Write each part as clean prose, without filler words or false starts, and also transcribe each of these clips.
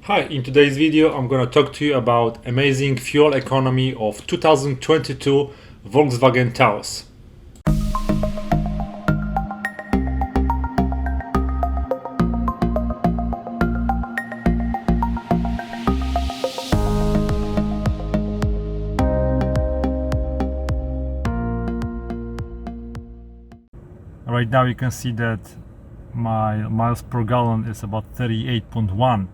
Hi, in today's video I'm gonna talk to you about amazing fuel economy of 2022 Volkswagen TAOS. Right now you can see that my miles per gallon is about 38.1,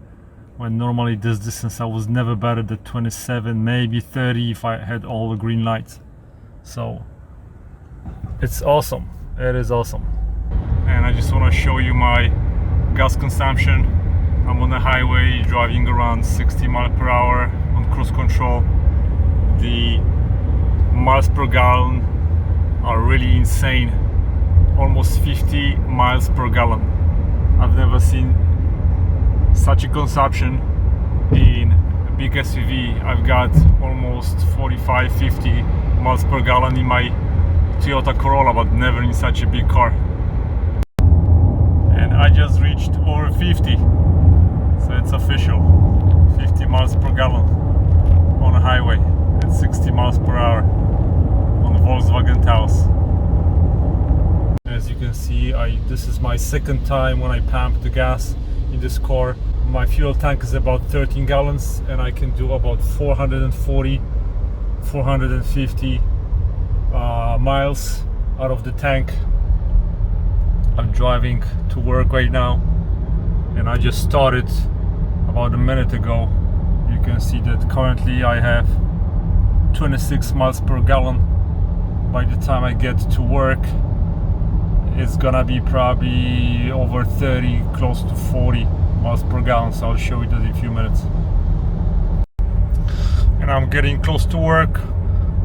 when normally this distance I was never better than 27, maybe 30 if I had all the green lights. So it's awesome, it is awesome. And I just want to show you my gas consumption. I'm on the highway driving around 60 miles per hour on cruise control. The miles per gallon are really insane, almost 50 miles per gallon. I've never seen such a consumption in a big SUV. I've got almost 45-50 miles per gallon in my Toyota Corolla, but never in such a big car. And I just reached over 50, so it's official. 50 miles per gallon on a highway at 60 miles per hour on the Volkswagen TAOS. As you can see, this is my second time when I pump the gas in this car. My fuel tank is about 13 gallons and I can do about 450 miles out of the tank. I'm driving to work right now and I just started about a minute ago. You can see that currently I have 26 miles per gallon. By the time I get to work, it's gonna be probably over 30, close to 40 miles per gallon, so I'll show you that in a few minutes. And I'm getting close to work.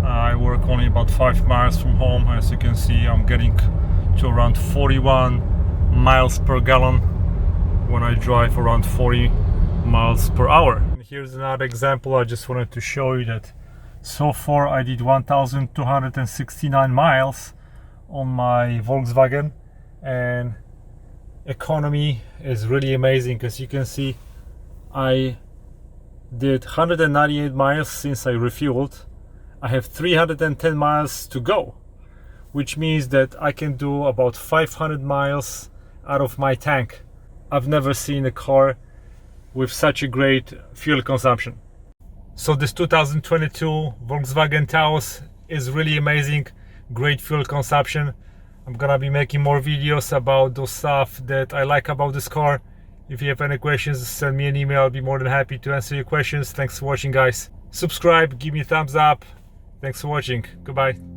I work only about 5 miles from home. As you can see, I'm getting to around 41 miles per gallon when I drive around 40 miles per hour. And here's another example. I just wanted to show you that so far I did 1,269 miles on my Volkswagen, and economy is really amazing. As you can see, I did 198 miles since I refueled. I have 310 miles to go, which means that I can do about 500 miles out of my tank. I've never seen a car with such a great fuel consumption. So this 2022 Volkswagen TAOS is really amazing. Great fuel consumption. I'm gonna be making more videos about those stuff that I like about this car. If you have any questions, send me an email. I'll be more than happy to answer your questions. Thanks for watching, guys. Subscribe, give me a thumbs up. Thanks for watching. Goodbye.